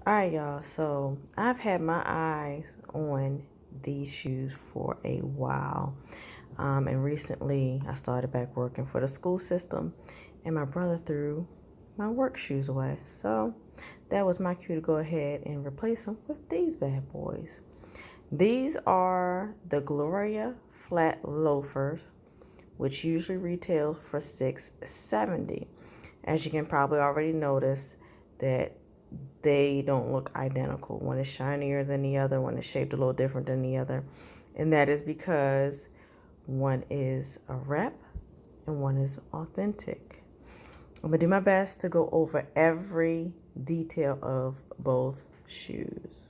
Alright, y'all, so I've had my eyes on these shoes for a while. And recently I started back working for the school system, and my brother threw my work shoes away. So that was my cue to go ahead and replace them with these bad boys. These are the Gloria flat loafers, which usually retails for $6.70. As you can probably already notice that they don't look identical. One is shinier than the other, one is shaped a little different than the other. And that is because one is a rep and one is authentic. I'm going to do my best to go over every detail of both shoes.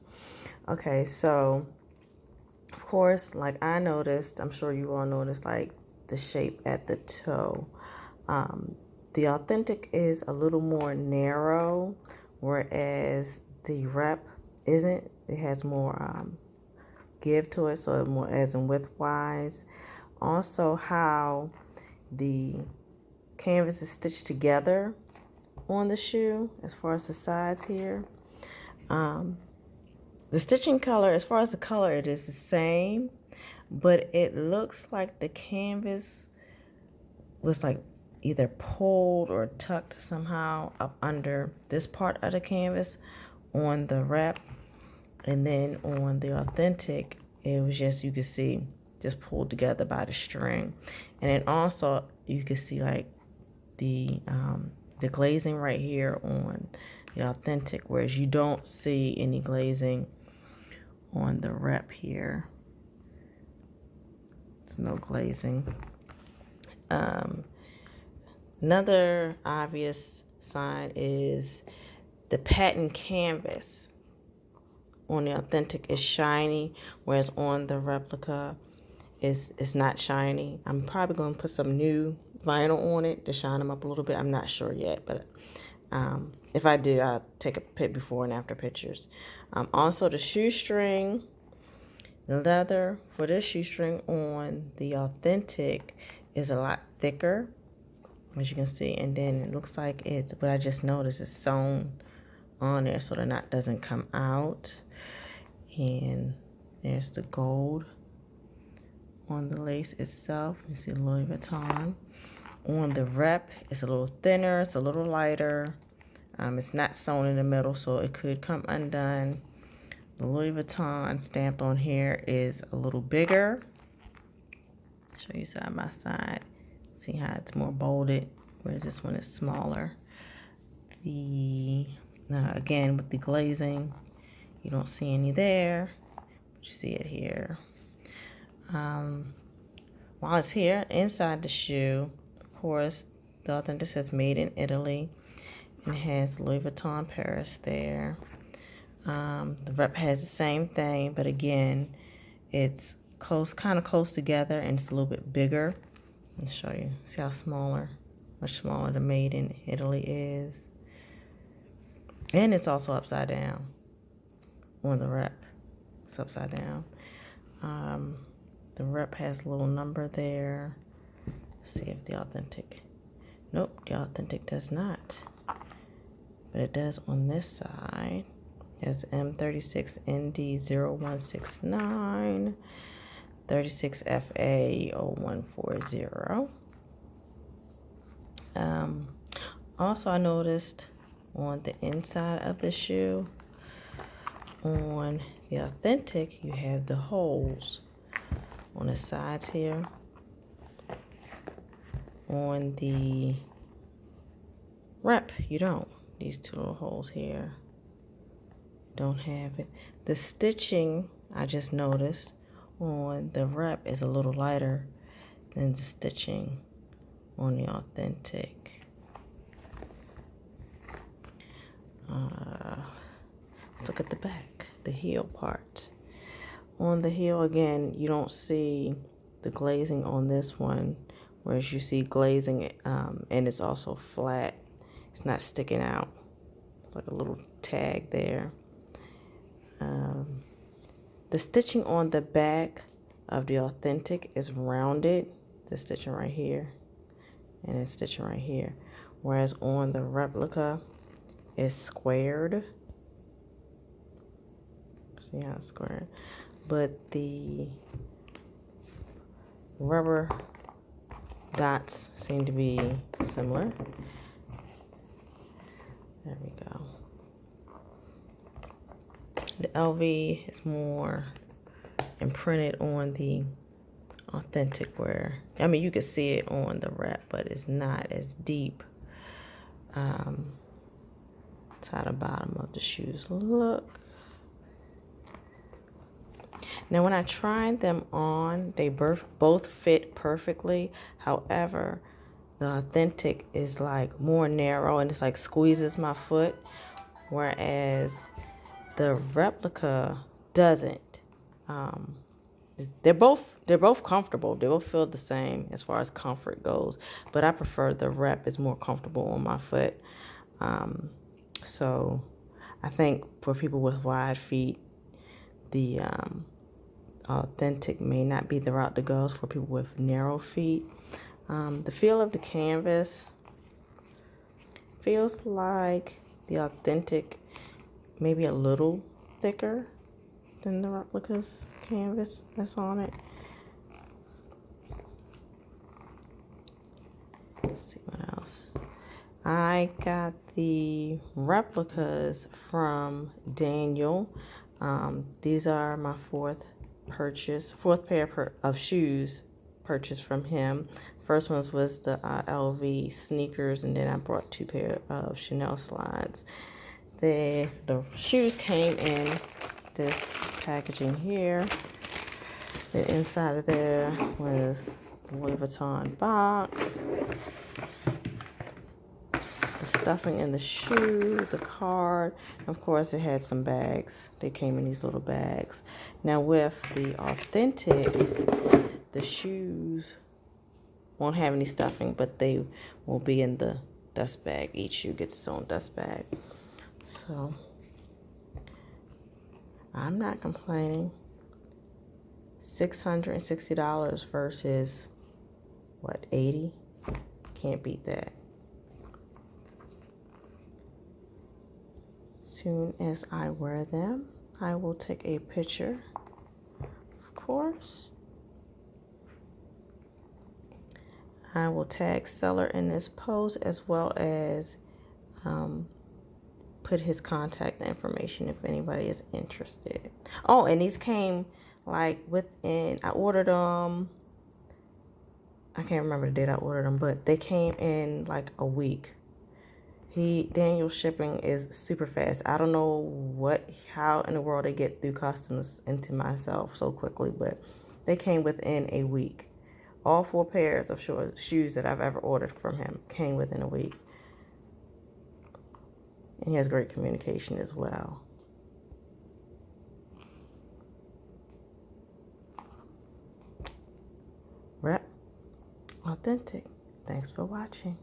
Okay, so of course, like I noticed, I'm sure you all noticed, like the shape at the toe. The authentic is a little more narrow, whereas the rep isn't. It has more give to it, so more as in width-wise. Also, how the canvas is stitched together on the shoe, as far as the sides here. The stitching color, as far as the color, it is the same, but it looks like the canvas was like either pulled or tucked somehow up under this part of the canvas on the wrap, and then on the authentic it was just, you could see, just pulled together by the string. And then also you can see like the glazing right here on the authentic, whereas you don't see any glazing on the wrap here. There's no glazing. Another obvious sign is the pattern canvas on the authentic is shiny, whereas on the replica it's not shiny. I'm probably going to put some new vinyl on it to shine them up a little bit. I'm not sure yet, but if I do, I'll take a before and after pictures. Also, the shoestring, the leather for this shoestring on the authentic is a lot thicker, as you can see, and then it looks like it's, what I just noticed, is sewn on there so the knot doesn't come out. And there's the gold on the lace itself. You see Louis Vuitton. On the rep, it's a little thinner, it's a little lighter. It's not sewn in the middle, so it could come undone. The Louis Vuitton stamp on here is a little bigger. Show you side by side. See how it's more bolded, whereas this one is smaller. Again, with the glazing, you don't see any there, but you see it here. While it's here, inside the shoe, of course, the authentic says made in Italy, and it has Louis Vuitton Paris there. The rep has the same thing, but again, it's kind of close together, and it's a little bit bigger. Let me show you. See how much smaller the made in Italy is. And it's also upside down on the rep. It's upside down. The rep has a little number there. Let's see if the authentic. Nope, the authentic does not. But it does on this side. It's M36ND0169, 36FA0140. Also, I noticed on the inside of the shoe, on the authentic, you have the holes on the sides here. On the rep, you don't. These two little holes here, don't have it. The stitching, I just noticed, on the rep is a little lighter than the stitching on the authentic. Let's look at the back, the heel part. On the heel, again, you don't see the glazing on this one, whereas you see glazing, and it's also flat. It's not sticking out, like a little tag there. The stitching on the back of the authentic is rounded. The stitching right here, and it's stitching right here. Whereas on the replica, it's squared. See how it's square? But the rubber dots seem to be similar. There we go. The LV is more imprinted on the authentic wear. I mean, you can see it on the wrap, but it's not as deep. That's how the bottom of the shoes look. Now, when I tried them on, they both fit perfectly. However, the authentic is like more narrow and it's like squeezes my foot, whereas the replica doesn't. They're both comfortable. They both feel the same as far as comfort goes, but I prefer the rep is more comfortable on my foot. So I think for people with wide feet, the authentic may not be the route to go for people with narrow feet. The feel of the canvas feels like the authentic maybe a little thicker than the replica's canvas that's on it. Let's see what else. I got the replicas from Daniel. These are my fourth pair of shoes purchased from him. First ones was the LV sneakers, and then I brought 2 pair of Chanel slides. The shoes came in this packaging here. The inside of there was the Louis Vuitton box, the stuffing in the shoe, the card. Of course, it had some bags. They came in these little bags. Now, with the authentic, the shoes won't have any stuffing, but they will be in the dust bag. Each shoe gets its own dust bag. So I'm not complaining. $660 versus what, 80? Can't beat that. Soon as I wear them, I will take a picture, of course. I will tag seller in this post as well as put his contact information if anybody is interested. Oh, and these came like within, I ordered them, I can't remember the date I ordered them, but they came in like a week. Daniel's shipping is super fast. I don't know how in the world they get through customs into myself so quickly, but they came within a week. All 4 pairs of shoes that I've ever ordered from him came within a week. And he has great communication as well. Rep, authentic. Thanks for watching.